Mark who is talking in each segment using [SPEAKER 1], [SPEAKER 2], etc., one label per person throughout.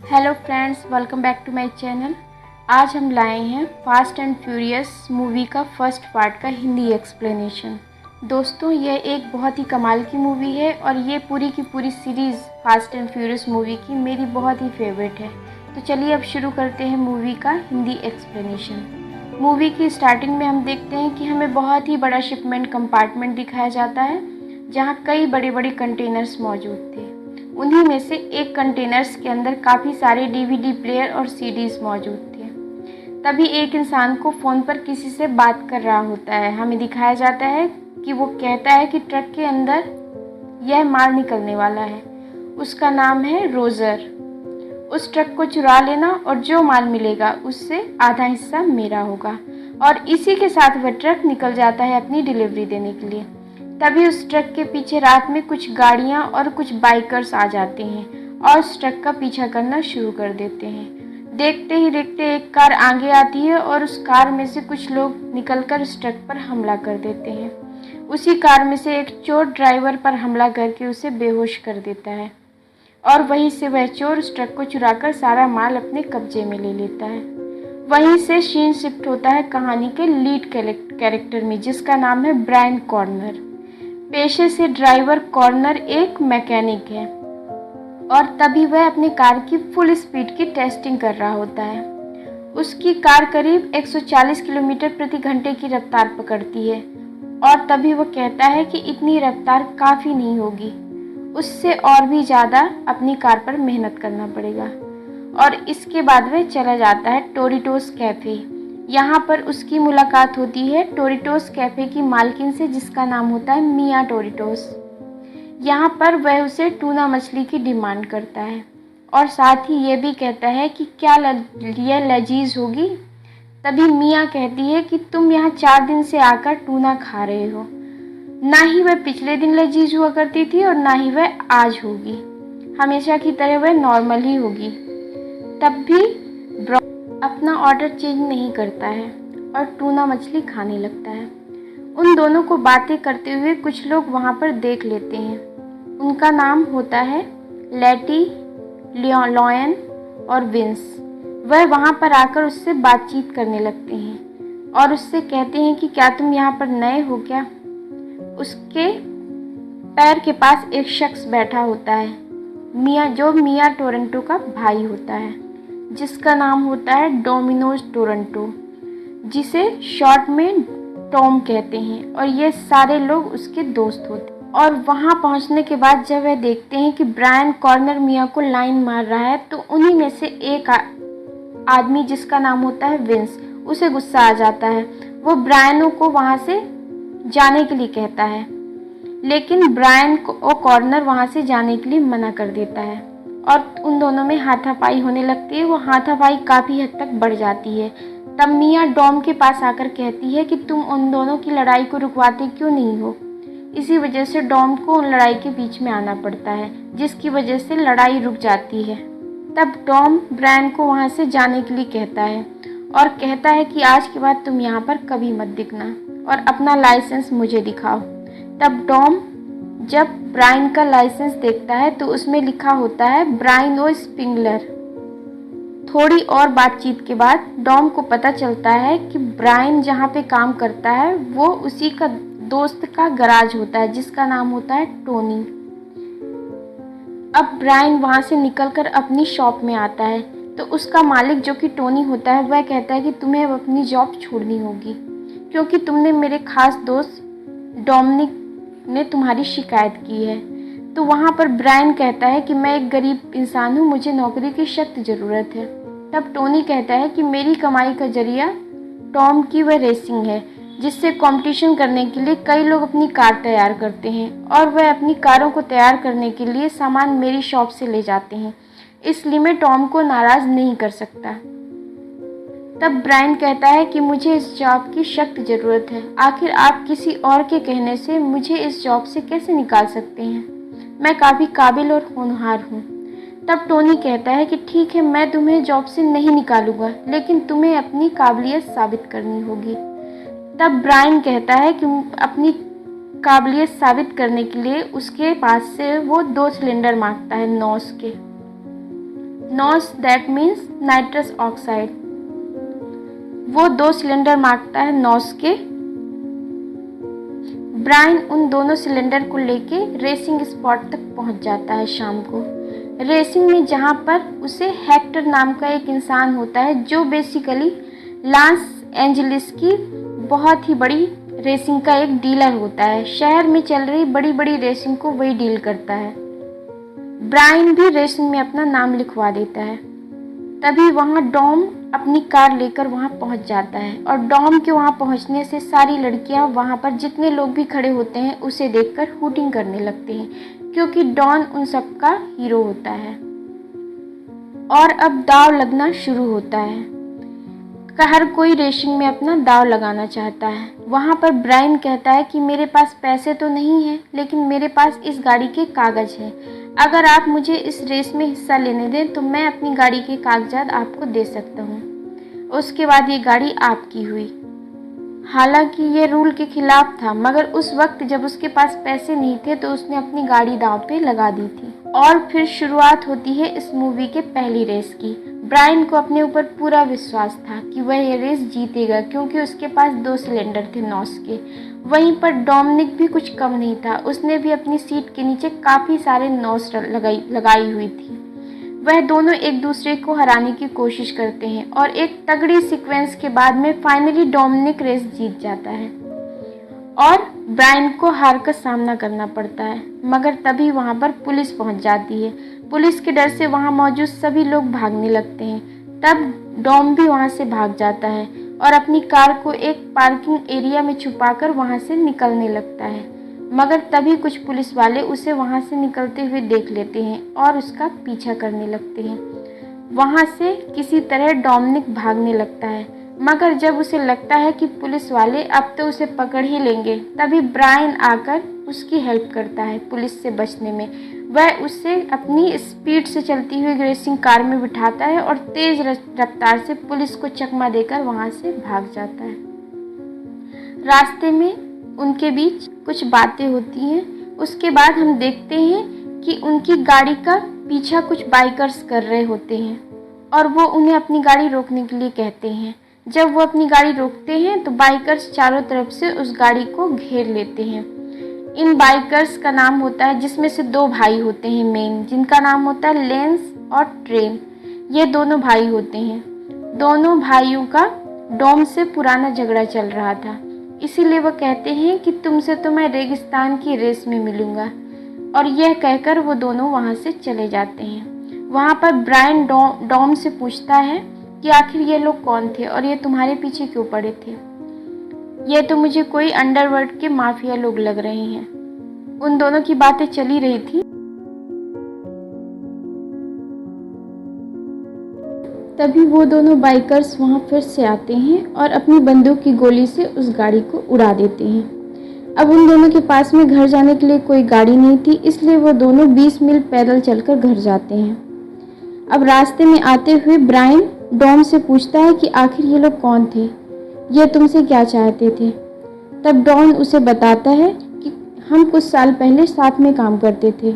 [SPEAKER 1] Hello friends, welcome back to my channel. आज हम लाए हैं फास्ट एंड फ्यूरियस मूवी का फर्स्ट पार्ट का हिंदी एक्सप्लेनेशन। दोस्तों, यह एक बहुत ही कमाल की मूवी है और ये पूरी की पूरी series fast and furious movie की मेरी बहुत ही फेवरेट है। तो चलिए अब शुरू करते हैं मूवी का हिंदी एक्सप्लेनेशन। मूवी की स्टार्टिंग में हम देखते हैं कि हमें बहुत ही बड़ा शिपमेंट कंपार्टमेंट दिखाया जाता है जहाँ कई बड़े बड़े कंटेनर्स मौजूद थे। उन्हीं में से एक कंटेनर्स के अंदर काफ़ी सारे डीवीडी प्लेयर और सीडीज़ मौजूद थे। तभी एक इंसान को फ़ोन पर किसी से बात कर रहा होता है। हमें दिखाया जाता है कि वो कहता है कि ट्रक के अंदर यह माल निकलने वाला है। उसका नाम है रोज़र। उस ट्रक को चुरा लेना और जो माल मिलेगा उससे आधा हिस्सा मेरा होगा। और इसी के साथ वह ट्रक निकल जाता है अपनी डिलीवरी देने के लिए। तभी उस ट्रक के पीछे रात में कुछ गाड़ियां और कुछ बाइकर्स आ जाते हैं और उस ट्रक का पीछा करना शुरू कर देते हैं। देखते ही देखते एक कार आगे आती है और उस कार में से कुछ लोग निकलकर उस ट्रक पर हमला कर देते हैं। उसी कार में से एक चोर ड्राइवर पर हमला करके उसे बेहोश कर देता है और वहीं से वह चोर उस ट्रक को चुराकर सारा माल अपने कब्जे में ले लेता है। वहीं से सीन शिफ्ट होता है कहानी के लीड कैरेक्टर में, जिसका नाम है ब्रायन कॉर्नर। पेशे से ड्राइवर कॉर्नर एक मैकेनिक है और तभी वह अपनी कार की फुल स्पीड की टेस्टिंग कर रहा होता है। उसकी कार करीब 140 किलोमीटर प्रति घंटे की रफ्तार पकड़ती है और तभी वह कहता है कि इतनी रफ्तार काफ़ी नहीं होगी, उससे और भी ज़्यादा अपनी कार पर मेहनत करना पड़ेगा। और इसके बाद वह चला जाता है टोरिटोस कैफ़े। यहाँ पर उसकी मुलाकात होती है टोरिटोस कैफ़े की मालकिन से, जिसका नाम होता है मिया टोरिटोस। यहाँ पर वह उसे टूना मछली की डिमांड करता है और साथ ही ये भी कहता है कि क्या यह लजीज होगी। तभी मिया कहती है कि तुम यहाँ 4 दिन से आकर टूना खा रहे हो। ना ही वह पिछले दिन लजीज हुआ करती थी और ना ही वह आज होगी। हमेशा की तरह वह नॉर्मल ही होगी। तब भी अपना ऑर्डर चेंज नहीं करता है और टूना मछली खाने लगता है। उन दोनों को बातें करते हुए कुछ लोग वहाँ पर देख लेते हैं। उनका नाम होता है लेटी, लॉयन और विंस। वह वहाँ पर आकर उससे बातचीत करने लगते हैं और उससे कहते हैं कि क्या तुम यहाँ पर नए हो क्या। उसके पैर के पास एक शख्स बैठा होता है, जो मिया टोरंटो का भाई होता है, जिसका नाम होता है डोमिनोज टोरंटो, जिसे शॉर्ट में टॉम कहते हैं। और ये सारे लोग उसके दोस्त होते हैं। और वहाँ पहुँचने के बाद जब वह देखते हैं कि ब्रायन कॉर्नर मिया को लाइन मार रहा है, तो उन्हीं में से एक आदमी, जिसका नाम होता है विंस, उसे गुस्सा आ जाता है। वो ब्रायनों को वहाँ से जाने के लिए कहता है, लेकिन ब्रायन को कॉर्नर वहाँ से जाने के लिए मना कर देता है और उन दोनों में हाथापाई होने लगती है। वो हाथापाई काफ़ी हद तक बढ़ जाती है। तब मिया डॉम के पास आकर कहती है कि तुम उन दोनों की लड़ाई को रुकवाते क्यों नहीं हो। इसी वजह से डॉम को उन लड़ाई के बीच में आना पड़ता है, जिसकी वजह से लड़ाई रुक जाती है। तब डॉम ब्रायन को वहाँ से जाने के लिए कहता है और कहता है कि आज के बाद तुम यहाँ पर कभी मत दिखना और अपना लाइसेंस मुझे दिखाओ। तब डॉम जब ब्रायन का लाइसेंस देखता है तो उसमें लिखा होता है ब्रायन ओ स्पिंगलर। थोड़ी और बातचीत के बाद डॉम को पता चलता है कि ब्रायन जहाँ पे काम करता है वो उसी का दोस्त का गराज होता है, जिसका नाम होता है टोनी। अब ब्रायन वहाँ से निकलकर अपनी शॉप में आता है तो उसका मालिक, जो कि टोनी होता है, वह कहता है कि तुम्हें अब अपनी जॉब छोड़नी होगी क्योंकि तुमने मेरे खास दोस्त डोमिनिक ने तुम्हारी शिकायत की है। तो वहाँ पर ब्रायन कहता है कि मैं एक गरीब इंसान हूँ, मुझे नौकरी की सख्त ज़रूरत है। तब टोनी कहता है कि मेरी कमाई का जरिया टॉम की वह रेसिंग है, जिससे कंपटीशन करने के लिए कई लोग अपनी कार तैयार करते हैं और वह अपनी कारों को तैयार करने के लिए सामान मेरी शॉप से ले जाते हैं, इसलिए मैं टॉम को नाराज़ नहीं कर सकता। तब ब्रायन कहता है कि मुझे इस जॉब की सख्त ज़रूरत है। आखिर आप किसी और के कहने से मुझे इस जॉब से कैसे निकाल सकते हैं? मैं काफ़ी काबिल और होनहार हूँ। तब टोनी कहता है कि ठीक है, मैं तुम्हें जॉब से नहीं निकालूंगा, लेकिन तुम्हें अपनी काबिलियत साबित करनी होगी। तब ब्रायन कहता है कि अपनी काबिलियत साबित करने के लिए उसके पास से वो 2 सिलेंडर मांगता है नॉस के। नॉस दैट मीन्स नाइट्रस ऑक्साइड। वो 2 सिलेंडर मांगता है नॉस के। ब्रायन उन दोनों सिलेंडर को लेके रेसिंग स्पॉट तक पहुंच जाता है शाम को। रेसिंग में जहां पर उसे हेक्टर नाम का एक इंसान होता है जो बेसिकली लॉस एंजलिस की बहुत ही बड़ी रेसिंग का एक डीलर होता है। शहर में चल रही बड़ी बड़ी रेसिंग को वही डील करता है। ब्रायन भी रेसिंग में अपना नाम लिखवा देता है। तभी वहाँ डॉम अपनी कार लेकर वहाँ पहुँच जाता है और डॉम के वहाँ पहुँचने से सारी लड़कियाँ वहाँ पर जितने लोग भी खड़े होते हैं उसे देखकर हूटिंग करने लगते हैं क्योंकि डॉन उन सब का हीरो होता है। और अब दाव लगना शुरू होता है। हर कोई रेसिंग में अपना दाव लगाना चाहता है। वहाँ पर ब्रायन कहता है कि मेरे पास पैसे तो नहीं है लेकिन मेरे पास इस गाड़ी के कागज़ हैं। अगर आप मुझे इस रेस में हिस्सा लेने दें तो मैं अपनी गाड़ी के कागजात आपको दे सकता हूँ। उसके बाद ये गाड़ी आपकी हुई। हालांकि ये रूल के खिलाफ था मगर उस वक्त जब उसके पास पैसे नहीं थे तो उसने अपनी गाड़ी दांव पे लगा दी थी। और फिर शुरुआत होती है इस मूवी के पहली रेस की। ब्रायन को अपने ऊपर पूरा विश्वास था कि वह ये रेस जीतेगा क्योंकि उसके पास 2 सिलेंडर थे नॉस के। वहीं पर डोमिनिक भी कुछ कम नहीं था। उसने भी अपनी सीट के नीचे काफ़ी सारे नॉस लगाई हुई थी। वह दोनों एक दूसरे को हराने की कोशिश करते हैं और एक तगड़ी सीक्वेंस के बाद में फाइनली डोमिनिक रेस जीत जाता है और ब्रायन को हार का सामना करना पड़ता है। मगर तभी वहाँ पर पुलिस पहुँच जाती है। पुलिस के डर से वहाँ मौजूद सभी लोग भागने लगते हैं। तब डॉम भी वहाँ से भाग जाता है और अपनी कार को एक पार्किंग एरिया में छुपाकर वहाँ से निकलने लगता है। मगर तभी कुछ पुलिस वाले उसे वहाँ से निकलते हुए देख लेते हैं और उसका पीछा करने लगते हैं। वहाँ से किसी तरह डोमिनिक भागने लगता है मगर जब उसे लगता है कि पुलिस वाले अब तो उसे पकड़ ही लेंगे तभी ब्रायन आकर उसकी हेल्प करता है पुलिस से बचने में। वह उसे अपनी स्पीड से चलती हुई रेसिंग कार में बिठाता है और तेज रफ्तार से पुलिस को चकमा देकर वहाँ से भाग जाता है। रास्ते में उनके बीच कुछ बातें होती हैं। उसके बाद हम देखते हैं कि उनकी गाड़ी का पीछा कुछ बाइकर्स कर रहे होते हैं और वो उन्हें अपनी गाड़ी रोकने के लिए कहते हैं। जब वो अपनी गाड़ी रोकते हैं तो बाइकर्स चारों तरफ से उस गाड़ी को घेर लेते हैं। इन बाइकर्स का नाम होता है, जिसमें से 2 भाई होते हैं मेन, जिनका नाम होता है लेंस और ट्रेन। ये दोनों भाई होते हैं। दोनों भाइयों का डॉम से पुराना झगड़ा चल रहा था, इसीलिए वो कहते हैं कि तुमसे तो मैं रेगिस्तान की रेस में मिलूंगा। और यह कहकर वो दोनों वहाँ से चले जाते हैं। वहाँ पर ब्रायन डॉम से पूछता है कि आखिर ये लोग कौन थे और ये तुम्हारे पीछे क्यों पड़े थे। ये तो मुझे कोई अंडरवर्ल्ड के माफिया लोग लग रहे हैं। उन दोनों की बातें चली रही थी। तभी वो दोनों बाइकर्स वहाँ फिर से आते हैं और अपनी बंदूक की गोली से उस गाड़ी को उड़ा देते हैं। अब उन दोनों के पास में घर जाने के लिए कोई गाड़ी नहीं थी, इसलिए वो दोनों 20 मील पैदल चलकर घर जाते हैं। अब रास्ते में आते हुए ब्रायन डॉम से पूछता है कि आखिर ये लोग कौन थे, ये तुमसे क्या चाहते थे। तब डॉन उसे बताता है कि हम कुछ साल पहले साथ में काम करते थे।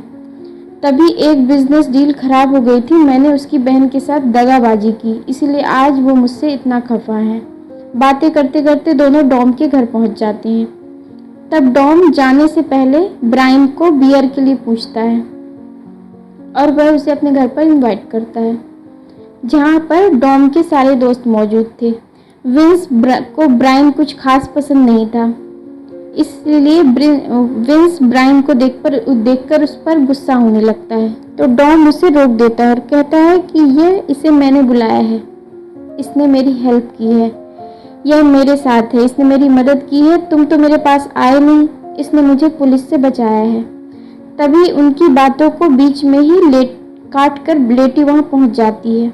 [SPEAKER 1] तभी एक बिजनेस डील खराब हो गई थी। मैंने उसकी बहन के साथ दगाबाजी की, इसलिए आज वो मुझसे इतना खफा है। बातें करते करते दोनों डॉम के घर पहुंच जाते हैं। तब डॉम जाने से पहले ब्रायन को बियर के लिए पूछता है और वह उसे अपने घर पर इनवाइट करता है, जहाँ पर डॉम के सारे दोस्त मौजूद थे। विंस को ब्रायन कुछ खास पसंद नहीं था, इसलिए विंस ब्रायन को देखकर उस पर गुस्सा होने लगता है। तो डॉम उसे रोक देता है और कहता है कि इसे मैंने बुलाया है, इसने मेरी हेल्प की है, यह मेरे साथ है, इसने मेरी मदद की है। तुम तो मेरे पास आए नहीं, इसने मुझे पुलिस से बचाया है। तभी उनकी बातों को बीच में ही काट कर ब्लेटी वहाँ पहुँच जाती है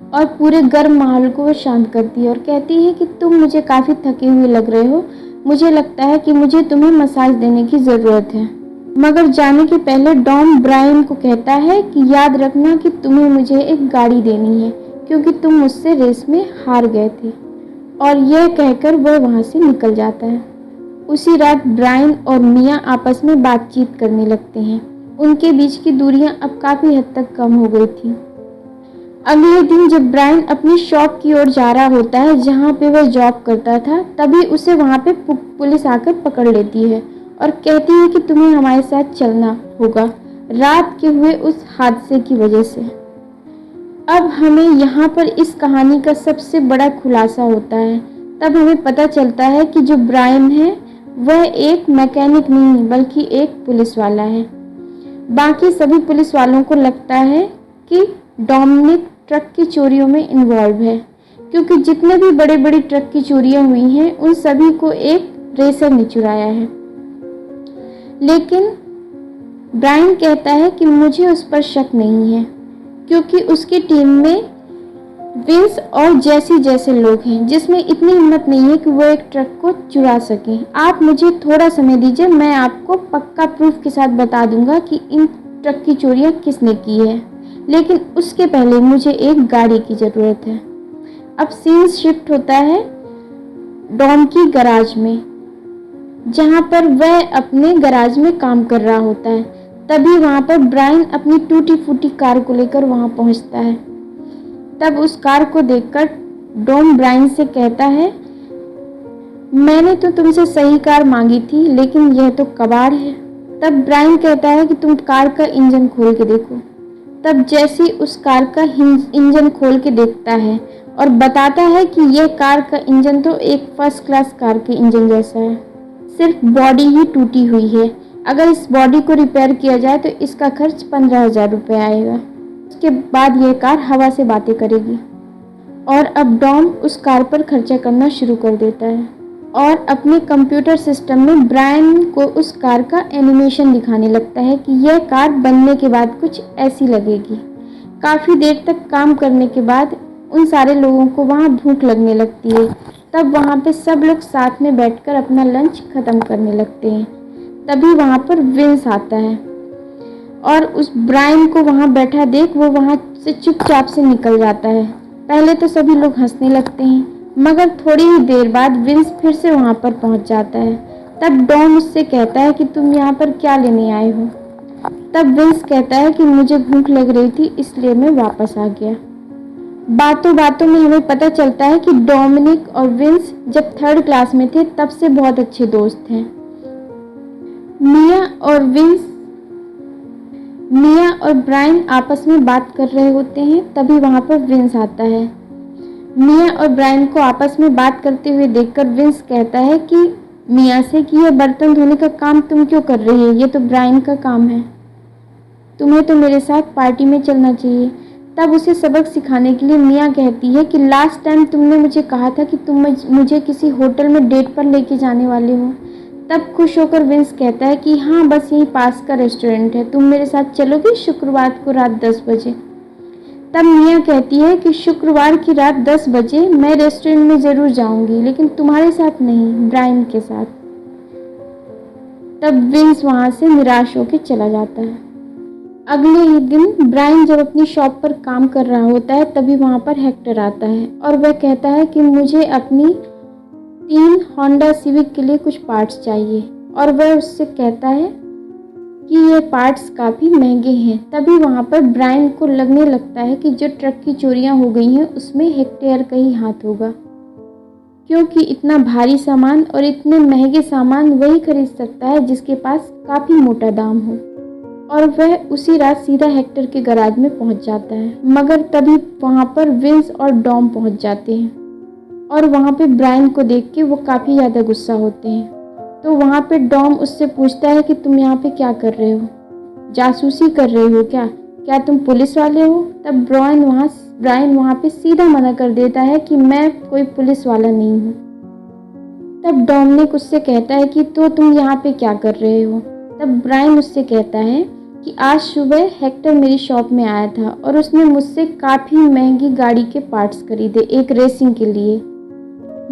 [SPEAKER 1] और पूरे गर्म माहौल को वो शांत करती है और कहती है कि तुम मुझे काफ़ी थके हुए लग रहे हो, मुझे लगता है कि मुझे तुम्हें मसाज देने की ज़रूरत है। मगर जाने के पहले डॉम ब्रायन को कहता है कि याद रखना कि तुम्हें मुझे एक गाड़ी देनी है क्योंकि तुम मुझसे रेस में हार गए थे। और यह कहकर वह वहाँ से निकल जाता है। उसी रात ब्रायन और मिया आपस में बातचीत करने लगते हैं। उनके बीच की दूरियां अब काफ़ी हद तक कम हो गई थी। अगले दिन जब ब्रायन अपनी शॉप की ओर जा रहा होता है जहाँ पे वह जॉब करता था, तभी उसे वहाँ पे पुलिस आकर पकड़ लेती है और कहती है कि तुम्हें हमारे साथ चलना होगा रात के हुए उस हादसे की वजह से। अब हमें यहाँ पर इस कहानी का सबसे बड़ा खुलासा होता है। तब हमें पता चलता है कि जो ब्रायन है वह एक मैकेनिक नहीं बल्कि एक पुलिस वाला है। बाकी सभी पुलिस वालों को लगता है कि डोमिनिक ट्रक की चोरियों में इन्वॉल्व है, क्योंकि जितने भी बड़े बड़े ट्रक की चोरियां हुई हैं उन सभी को एक रेसर ने चुराया है। लेकिन ब्रायन कहता है कि मुझे उस पर शक नहीं है, क्योंकि उसकी टीम में विंस और जैसी जैसे लोग हैं जिसमें इतनी हिम्मत नहीं है कि वो एक ट्रक को चुरा सकें। आप मुझे थोड़ा समय दीजिए, मैं आपको पक्का प्रूफ के साथ बता दूंगा कि इन ट्रक की चोरियां किसने की है, लेकिन उसके पहले मुझे एक गाड़ी की ज़रूरत है। अब सीन शिफ्ट होता है डॉम की गराज में, जहाँ पर वह अपने गराज में काम कर रहा होता है। तभी वहाँ पर ब्रायन अपनी टूटी फूटी कार को लेकर वहाँ पहुँचता है। तब उस कार को देखकर डॉम ब्रायन से कहता है, मैंने तो तुमसे सही कार मांगी थी, लेकिन यह तो कबाड़ है। तब ब्रायन कहता है कि तुम कार का इंजन खोल के देखो। तब जैसी उस कार का इंजन खोल के देखता है और बताता है कि यह कार का इंजन तो एक फर्स्ट क्लास कार के इंजन जैसा है, सिर्फ बॉडी ही टूटी हुई है। अगर इस बॉडी को रिपेयर किया जाए तो इसका खर्च 15,000 रुपये आएगा। उसके बाद यह कार हवा से बातें करेगी। और अब डॉम उस कार पर खर्चा करना शुरू कर देता है और अपने कंप्यूटर सिस्टम में ब्रायन को उस कार का एनिमेशन दिखाने लगता है कि यह कार बनने के बाद कुछ ऐसी लगेगी। काफ़ी देर तक काम करने के बाद उन सारे लोगों को वहाँ भूख लगने लगती है। तब वहाँ पे सब लोग साथ में बैठकर अपना लंच ख़त्म करने लगते हैं। तभी वहाँ पर विंस आता है और उस ब्रायन को वहाँ बैठा देख वो वहाँ से चुपचाप से निकल जाता है। पहले तो सभी लोग हंसने लगते हैं, मगर थोड़ी ही देर बाद विंस फिर से वहाँ पर पहुँच जाता है। तब डॉम उससे कहता है कि तुम यहाँ पर क्या लेने आए हो। तब विंस कहता है कि मुझे भूख लग रही थी इसलिए मैं वापस आ गया। बातों बातों में हमें पता चलता है कि डोमिनिक और विंस जब 3rd क्लास में थे तब से बहुत अच्छे दोस्त हैं। मिया और ब्रायन आपस में बात कर रहे होते हैं। तभी वहाँ पर विंस आता है। मिया और ब्रायन को आपस में बात करते हुए देखकर विंस कहता है कि मिया से कि यह बर्तन धोने का काम तुम क्यों कर रही है, ये तो ब्रायन का काम है, तुम्हें तो मेरे साथ पार्टी में चलना चाहिए। तब उसे सबक सिखाने के लिए मिया कहती है कि लास्ट टाइम तुमने मुझे कहा था कि तुम मुझे किसी होटल में डेट पर लेके जाने वाले हो। तब खुश होकर विंस कहता है कि हाँ, बस यहीं पास का रेस्टोरेंट है, तुम मेरे साथ चलोगे शुक्रवार को रात 10 बजे। तब मिया कहती है कि शुक्रवार की रात 10 बजे मैं रेस्टोरेंट में ज़रूर जाऊंगी, लेकिन तुम्हारे साथ नहीं, ब्रायन के साथ। तब विंस वहाँ से निराश होकर चला जाता है। अगले ही दिन ब्रायन जब अपनी शॉप पर काम कर रहा होता है तभी वहाँ पर हेक्टर आता है और वह कहता है कि मुझे अपनी 3 होंडा सिविक के लिए कुछ पार्ट्स चाहिए, और वह उससे कहता है कि ये पार्ट्स काफ़ी महंगे हैं। तभी वहाँ पर ब्रायन को लगने लगता है कि जो ट्रक की चोरियाँ हो गई हैं उसमें हेक्टर का ही हाथ होगा, क्योंकि इतना भारी सामान और इतने महंगे सामान वही खरीद सकता है जिसके पास काफ़ी मोटा दाम हो। और वह उसी रात सीधा हेक्टर के गराज में पहुंच जाता है। मगर तभी वहां पर विंस और डॉम पहुंच जाते हैं और वहां पे ब्रायन को देख के वो काफ़ी ज़्यादा गुस्सा होते हैं। तो वहां पे डॉम उससे पूछता है कि तुम यहाँ पे क्या कर रहे हो, जासूसी कर रहे हो क्या तुम पुलिस वाले हो। तब ब्रायन वहाँ पे सीधा मना कर देता है कि मैं कोई पुलिस वाला नहीं हूँ। तब डोमिनिक उससे कहता है कि तो तुम यहाँ पे क्या कर रहे हो। तब ब्रायन उससे कहता है कि आज सुबह हेक्टर मेरी शॉप में आया था और उसने मुझसे काफ़ी महंगी गाड़ी के पार्ट्स खरीदे एक रेसिंग के लिए,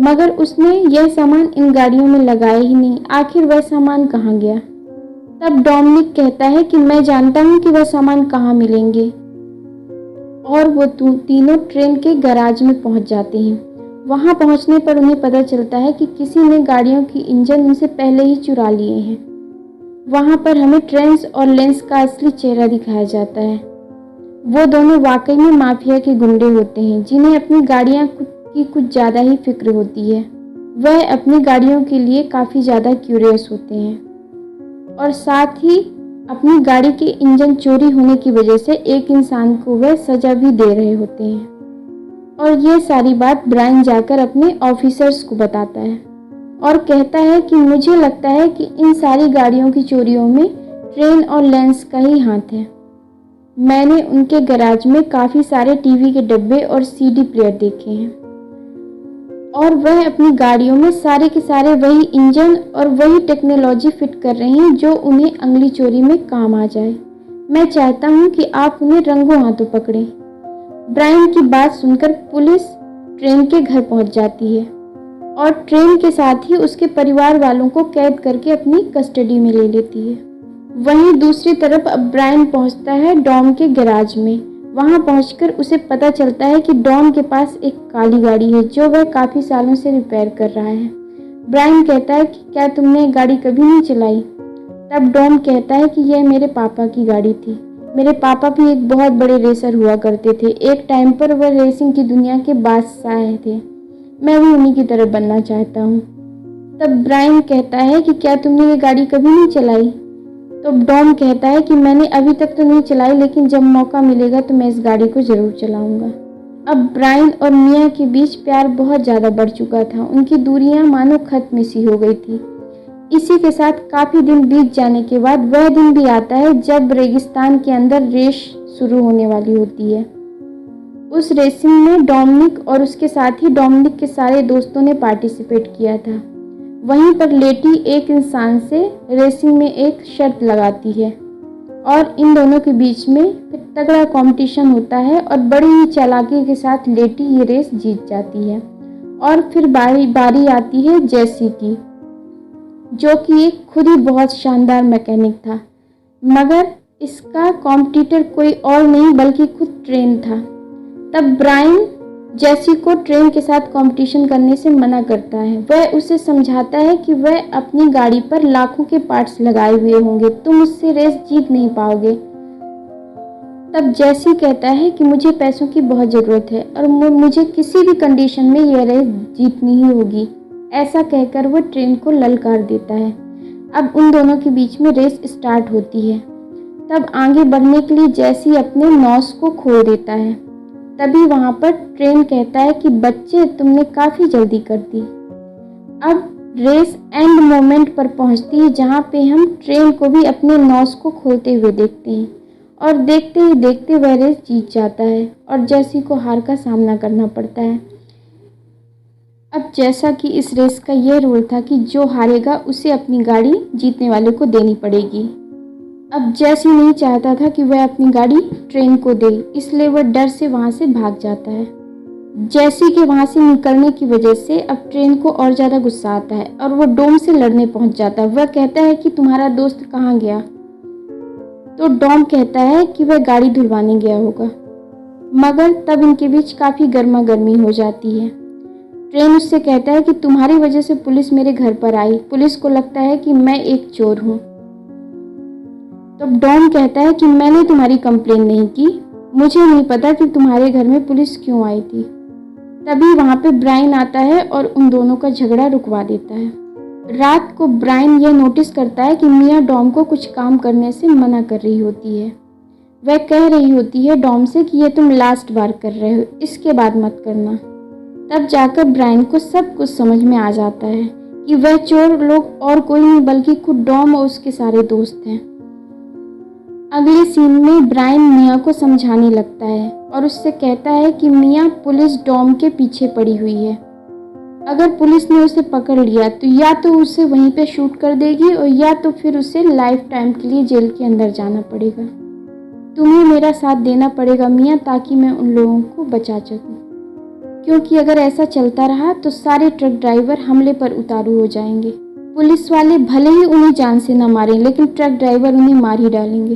[SPEAKER 1] मगर उसने यह सामान इन गाड़ियों में लगाया ही नहीं। आखिर वह सामान कहाँ गया। तब डोमिनिक कहता है कि मैं जानता हूँ कि वह सामान कहाँ मिलेंगे, और वो तीनों ट्रेन के गैराज में पहुँच जाते हैं। वहाँ पहुँचने पर उन्हें पता चलता है कि किसी ने गाड़ियों की इंजन उनसे पहले ही चुरा लिए हैं। वहाँ पर हमें ट्रेंस और लेंस का असली चेहरा दिखाया जाता है। वो दोनों वाकई में माफिया के गुंडे होते हैं जिन्हें अपनी गाड़ियाँ की कुछ ज़्यादा ही फिक्र होती है। वह अपनी गाड़ियों के लिए काफ़ी ज़्यादा क्यूरियस होते हैं और साथ ही अपनी गाड़ी के इंजन चोरी होने की वजह से एक इंसान को वह सज़ा भी दे रहे होते हैं। और ये सारी बात ब्रायन जाकर अपने ऑफिसर्स को बताता है और कहता है कि मुझे लगता है कि इन सारी गाड़ियों की चोरियों में ट्रेन और लेंस का ही हाथ है। मैंने उनके गैराज में काफ़ी सारे टीवी के डब्बे और सीडी प्लेयर देखे हैं और वह अपनी गाड़ियों में सारे के सारे वही इंजन और वही टेक्नोलॉजी फिट कर रहे हैं जो उन्हें अगली चोरी में काम आ जाए। मैं चाहता हूं कि आप उन्हें रंगों हाथों पकड़ें। ब्रायन की बात सुनकर पुलिस ट्रेन के घर पहुंच जाती है और ट्रेन के साथ ही उसके परिवार वालों को कैद करके अपनी कस्टडी में ले लेती है। वहीं दूसरी तरफ अब ब्रायन पहुंचता है डॉम के गैराज में। वहां पहुंचकर उसे पता चलता है कि डॉम के पास एक काली गाड़ी है जो वह काफ़ी सालों से रिपेयर कर रहा है। ब्रायन कहता है कि क्या तुमने गाड़ी कभी नहीं चलाई? तब डॉम कहता है कि यह मेरे पापा की गाड़ी थी। मेरे पापा भी एक बहुत बड़े रेसर हुआ करते थे। एक टाइम पर वह रेसिंग की दुनिया के बादशाह थे। मैं भी उन्हीं की तरह बनना चाहता हूँ। तब ब्रायन कहता है कि क्या तुमने ये गाड़ी कभी नहीं चलाई? तो डॉम कहता है कि मैंने अभी तक तो नहीं चलाई, लेकिन जब मौका मिलेगा तो मैं इस गाड़ी को ज़रूर चलाऊंगा। अब ब्रायन और मिया के बीच प्यार बहुत ज़्यादा बढ़ चुका था। उनकी दूरियां मानो खत्म सी हो गई थी। इसी के साथ काफ़ी दिन बीत जाने के बाद वह दिन भी आता है जब रेगिस्तान के अंदर रेस शुरू होने वाली होती है। उस रेसिंग में डोमिनिक और उसके साथ ही डोमिनिक के सारे दोस्तों ने पार्टिसिपेट किया था। वहीं पर लेटी एक इंसान से रेसिंग में एक शर्त लगाती है और इन दोनों के बीच में फिर तगड़ा कंपटीशन होता है और बड़ी ही चालाकी के साथ लेटी ये रेस जीत जाती है। और फिर बारी आती है जेसी की, जो कि एक खुद ही बहुत शानदार मैकेनिक था, मगर इसका कॉम्पिटिटर कोई और नहीं बल्कि खुद ट्रेन था। तब ब्रायन जेसी को ट्रेन के साथ कंपटीशन करने से मना करता है। वह उसे समझाता है कि वह अपनी गाड़ी पर लाखों के पार्ट्स लगाए हुए होंगे, तुम उससे रेस जीत नहीं पाओगे। तब जेसी कहता है कि मुझे पैसों की बहुत ज़रूरत है और मुझे किसी भी कंडीशन में यह रेस जीतनी ही होगी। ऐसा कहकर वह ट्रेन को ललकार देता है। अब उन दोनों के बीच में रेस स्टार्ट होती है। तब आगे बढ़ने के लिए जेसी अपने नॉस को खोल देता है। तभी वहाँ पर ट्रेन कहता है कि बच्चे, तुमने काफ़ी जल्दी कर दी। अब रेस एंड मोमेंट पर पहुँचती है जहाँ पे हम ट्रेन को भी अपने नॉस को खोलते हुए देखते हैं और देखते ही देखते वह रेस जीत जाता है और जेसी को हार का सामना करना पड़ता है। अब जैसा कि इस रेस का यह रूल था कि जो हारेगा उसे अपनी गाड़ी जीतने वाले को देनी पड़ेगी। अब जेसी नहीं चाहता था कि वह अपनी गाड़ी ट्रेन को दे, इसलिए वह डर से वहाँ से भाग जाता है। जेसी के वहाँ से निकलने की वजह से अब ट्रेन को और ज़्यादा गुस्सा आता है और वो डॉम से लड़ने पहुँच जाता है। वह कहता है कि तुम्हारा दोस्त कहाँ गया? तो डॉम कहता है कि वह गाड़ी धुलवाने गया होगा, मगर तब इनके बीच काफ़ी गर्मा गर्मी हो जाती है। ट्रेन उससे कहता है कि तुम्हारी वजह से पुलिस मेरे घर पर आई, पुलिस को लगता है कि मैं एक चोर हूँ। तो डॉम कहता है कि मैंने तुम्हारी कंप्लेन नहीं की, मुझे नहीं पता कि तुम्हारे घर में पुलिस क्यों आई थी। तभी वहाँ पे ब्रायन आता है और उन दोनों का झगड़ा रुकवा देता है। रात को ब्रायन यह नोटिस करता है कि मिया डॉम को कुछ काम करने से मना कर रही होती है। वह कह रही होती है डॉम से कि ये तुम लास्ट बार कर रहे हो, इसके बाद मत करना। तब जाकर ब्रायन को सब कुछ समझ में आ जाता है कि वह चोर लोग और कोई नहीं बल्कि खुद डॉम और उसके सारे दोस्त हैं। अगले सीन में ब्रायन मिया को समझाने लगता है और उससे कहता है कि मिया, पुलिस डॉम के पीछे पड़ी हुई है। अगर पुलिस ने उसे पकड़ लिया तो या तो उसे वहीं पे शूट कर देगी और या तो फिर उसे लाइफ टाइम के लिए जेल के अंदर जाना पड़ेगा। तुम्हें मेरा साथ देना पड़ेगा मिया, ताकि मैं उन लोगों को बचा सकूं, क्योंकि अगर ऐसा चलता रहा तो सारे ट्रक ड्राइवर हमले पर उतारू हो जाएंगे। पुलिस वाले भले ही उन्हें जान से न मारें, लेकिन ट्रक ड्राइवर उन्हें मार ही डालेंगे।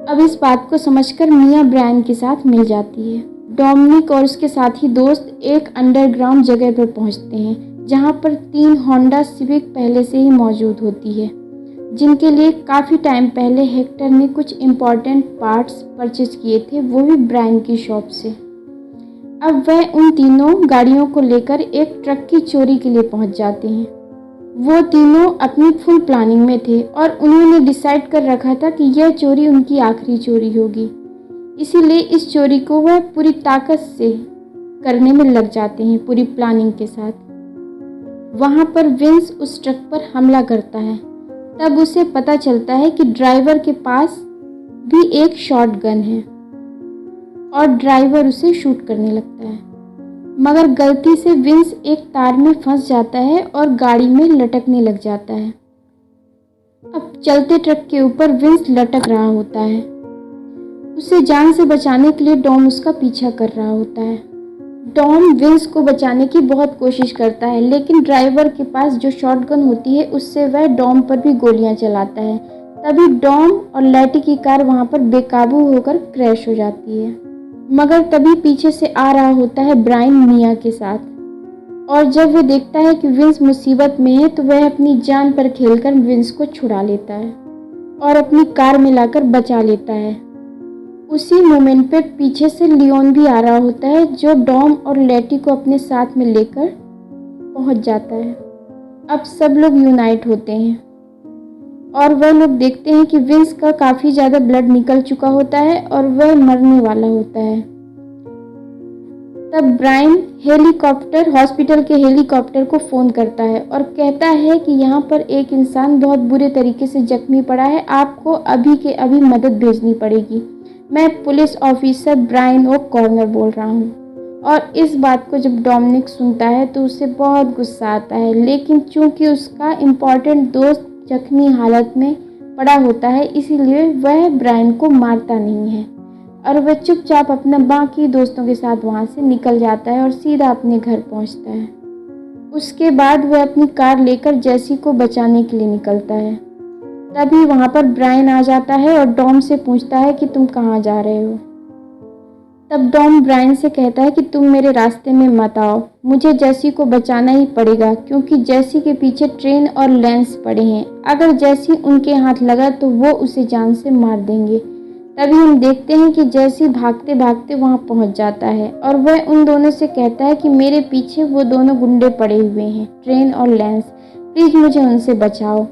[SPEAKER 1] अब इस बात को समझकर मिया ब्रायन के साथ मिल जाती है। डोमिनिक और उसके साथी दोस्त एक अंडरग्राउंड जगह पर पहुंचते हैं, जहां पर 3 होंडा सिविक पहले से ही मौजूद होती है। जिनके लिए काफ़ी टाइम पहले हेक्टर ने कुछ इम्पॉर्टेंट पार्ट्स परचेज किए थे, वो भी ब्रायन की शॉप से। अब वह उन तीनों गाड़ियों को लेकर एक ट्रक की चोरी के लिए पहुंच जाते हैं। वो तीनों अपनी फुल प्लानिंग में थे और उन्होंने डिसाइड कर रखा था कि यह चोरी उनकी आखिरी चोरी होगी, इसीलिए इस चोरी को वह पूरी ताकत से करने में लग जाते हैं, पूरी प्लानिंग के साथ। वहाँ पर विंस उस ट्रक पर हमला करता है। तब उसे पता चलता है कि ड्राइवर के पास भी एक शॉटगन है और ड्राइवर उसे शूट करने लगता है, मगर गलती से विंस एक तार में फंस जाता है और गाड़ी में लटकने लग जाता है। अब चलते ट्रक के ऊपर विंस लटक रहा होता है। उसे जान से बचाने के लिए डॉम उसका पीछा कर रहा होता है। डॉम विंस को बचाने की बहुत कोशिश करता है, लेकिन ड्राइवर के पास जो शॉटगन होती है उससे वह डॉम पर भी गोलियां चलाता है। तभी डॉम और लैटी की कार वहां पर बेकाबू होकर क्रैश हो जाती है, मगर तभी पीछे से आ रहा होता है ब्रायन मिया के साथ। और जब वह देखता है कि विंस मुसीबत में है तो वह अपनी जान पर खेलकर विंस को छुड़ा लेता है और अपनी कार में लाकर बचा लेता है। उसी मोमेंट पे पीछे से लियोन भी आ रहा होता है, जो डॉम और लैटी को अपने साथ में लेकर पहुंच जाता है। अब सब लोग यूनाइट होते हैं और वह लोग देखते हैं कि विंस का काफ़ी ज़्यादा ब्लड निकल चुका होता है और वह मरने वाला होता है। तब ब्रायन हॉस्पिटल के हेलीकॉप्टर को फ़ोन करता है और कहता है कि यहाँ पर एक इंसान बहुत बुरे तरीके से जख्मी पड़ा है, आपको अभी के अभी मदद भेजनी पड़ेगी। मैं पुलिस ऑफिसर ब्रायन ओ कॉर्नर बोल रहा हूँ। और इस बात को जब डोमिनिक सुनता है तो उसे बहुत गुस्सा आता है, लेकिन चूंकि उसका इम्पोर्टेंट दोस्त जख्मी हालत में पड़ा होता है, इसीलिए वह ब्रायन को मारता नहीं है और वह चुपचाप अपने बाकी दोस्तों के साथ वहाँ से निकल जाता है और सीधा अपने घर पहुँचता है। उसके बाद वह अपनी कार लेकर जेसी को बचाने के लिए निकलता है। तभी वहाँ पर ब्रायन आ जाता है और डॉम से पूछता है कि तुम कहाँ जा रहे हो। तब डॉम ब्रायन से कहता है कि तुम मेरे रास्ते में मत आओ, मुझे जेसी को बचाना ही पड़ेगा, क्योंकि जेसी के पीछे ट्रेन और लेंस पड़े हैं। अगर जेसी उनके हाथ लगा तो वो उसे जान से मार देंगे। तभी हम देखते हैं कि जेसी भागते भागते वहाँ पहुँच जाता है और वह उन दोनों से कहता है कि मेरे पीछे वो दोनों गुंडे पड़े हुए हैं, ट्रेन और लेंस, प्लीज़ मुझे उनसे बचाओ।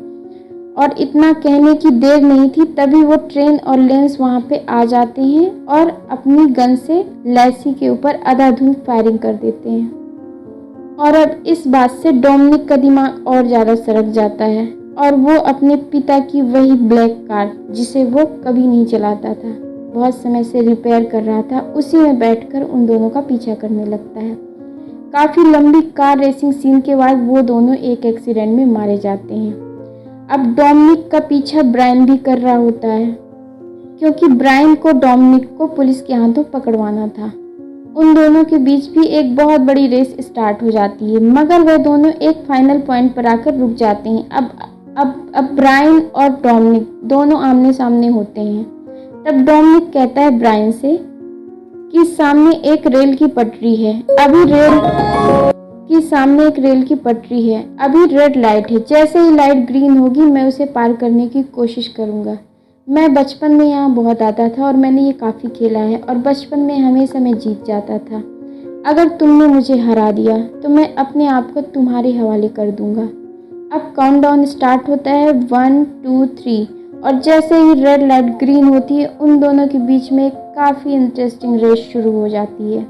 [SPEAKER 1] और इतना कहने की देर नहीं थी, तभी वो ट्रेन और लेंस वहाँ पे आ जाते हैं और अपनी गन से लैसी के ऊपर अंधाधुंध फायरिंग कर देते हैं। और अब इस बात से डोमिनिक का दिमाग और ज़्यादा सरक जाता है और वो अपने पिता की वही ब्लैक कार, जिसे वो कभी नहीं चलाता था, बहुत समय से रिपेयर कर रहा था, उसी में बैठकर उन दोनों का पीछा करने लगता है। काफ़ी लंबी कार रेसिंग सीन के बाद वो दोनों एक एक्सीडेंट में मारे जाते हैं। अब डोमिनिक का पीछा ब्रायन भी कर रहा होता है, क्योंकि ब्रायन को डोमिनिक को पुलिस के हाथों पकड़वाना था। उन दोनों के बीच भी एक बहुत बड़ी रेस स्टार्ट हो जाती है, मगर वह दोनों एक फाइनल पॉइंट पर आकर रुक जाते हैं। अब ब्रायन और डोमिनिक दोनों आमने सामने होते हैं। तब डोमिनिक कहता है ब्रायन से कि सामने एक रेल की पटरी है, अभी रेड लाइट है, जैसे ही लाइट ग्रीन होगी मैं उसे पार करने की कोशिश करूँगा। मैं बचपन में यहाँ बहुत आता था और मैंने ये काफ़ी खेला है और बचपन में हमेशा मैं जीत जाता था। अगर तुमने मुझे हरा दिया तो मैं अपने आप को तुम्हारे हवाले कर दूँगा। अब काउंटडाउन स्टार्ट होता है, 1 2 3, और जैसे ही रेड लाइट ग्रीन होती है उन दोनों के बीच में एक काफ़ी इंटरेस्टिंग रेस शुरू हो जाती है।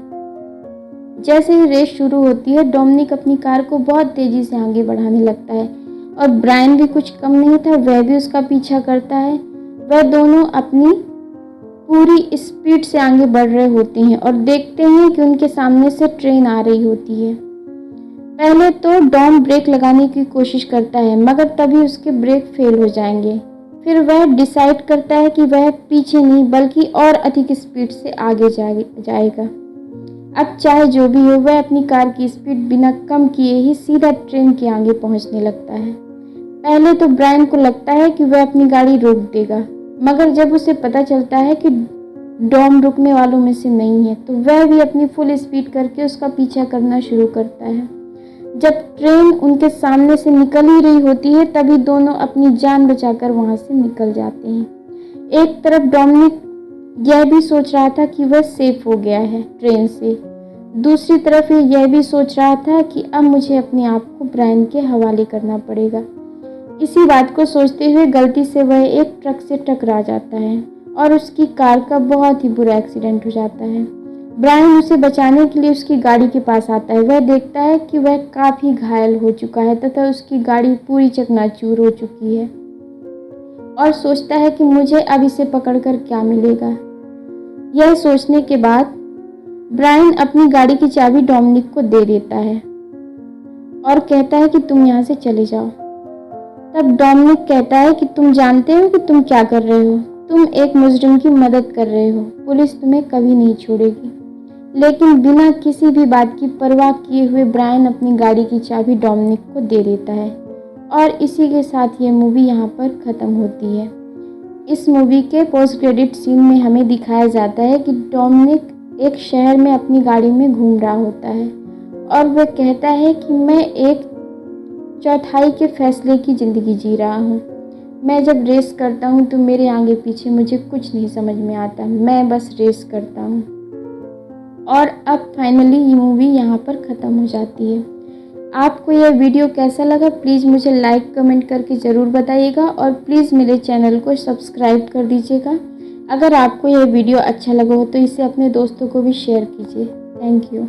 [SPEAKER 1] जैसे ही रेस शुरू होती है डोमिनिक अपनी कार को बहुत तेज़ी से आगे बढ़ाने लगता है और ब्रायन भी कुछ कम नहीं था, वह भी उसका पीछा करता है। वह दोनों अपनी पूरी स्पीड से आगे बढ़ रहे होते हैं और देखते हैं कि उनके सामने से ट्रेन आ रही होती है। पहले तो डॉम ब्रेक लगाने की कोशिश करता है, मगर तभी उसके ब्रेक फेल हो जाएंगे। फिर वह डिसाइड करता है कि वह पीछे नहीं बल्कि और अधिक स्पीड से आगे जाएगा। अब चाहे जो भी हो, वह अपनी कार की स्पीड बिना कम किए ही सीधा ट्रेन के आगे पहुंचने लगता है। पहले तो ब्रायन को लगता है कि वह अपनी गाड़ी रोक देगा, मगर जब उसे पता चलता है कि डॉम रुकने वालों में से नहीं है तो वह भी अपनी फुल स्पीड करके उसका पीछा करना शुरू करता है। जब ट्रेन उनके सामने से निकल ही रही होती है तभी दोनों अपनी जान बचाकर वहाँ से निकल जाते हैं। एक तरफ डोमिनिक यह भी सोच रहा था कि वह सेफ हो गया है ट्रेन से, दूसरी तरफ यह भी सोच रहा था कि अब मुझे अपने आप को ब्रायन के हवाले करना पड़ेगा। इसी बात को सोचते हुए गलती से वह एक ट्रक से टकरा जाता है और उसकी कार का बहुत ही बुरा एक्सीडेंट हो जाता है। ब्रायन उसे बचाने के लिए उसकी गाड़ी के पास आता है। वह देखता है कि वह काफ़ी घायल हो चुका है तथा उसकी गाड़ी पूरी चकनाचूर हो चुकी है और सोचता है कि मुझे अब इसे पकड़कर क्या मिलेगा। यह सोचने के बाद ब्रायन अपनी गाड़ी की चाबी डोमिनिक को दे देता है और कहता है कि तुम यहाँ से चले जाओ। तब डोमिनिक कहता है कि तुम जानते हो कि तुम क्या कर रहे हो, तुम एक मुजरिम की मदद कर रहे हो, पुलिस तुम्हें कभी नहीं छोड़ेगी। लेकिन बिना किसी भी बात की परवाह किए हुए ब्रायन अपनी गाड़ी की चाबी डोमिनिक को दे देता है और इसी के साथ ये मूवी यहाँ पर ख़त्म होती है। इस मूवी के पोस्ट क्रेडिट सीन में हमें दिखाया जाता है कि डोमिनिक एक शहर में अपनी गाड़ी में घूम रहा होता है और वह कहता है कि मैं एक चौथाई के फैसले की ज़िंदगी जी रहा हूँ। मैं जब रेस करता हूँ तो मेरे आगे पीछे मुझे कुछ नहीं समझ में आता, मैं बस रेस करता हूँ। और अब फाइनली ये मूवी यहाँ पर ख़त्म हो जाती है। आपको यह वीडियो कैसा लगा प्लीज़ मुझे लाइक कमेंट करके ज़रूर बताइएगा और प्लीज़ मेरे चैनल को सब्सक्राइब कर दीजिएगा। अगर आपको यह वीडियो अच्छा लगा हो तो इसे अपने दोस्तों को भी शेयर कीजिए। Thank you.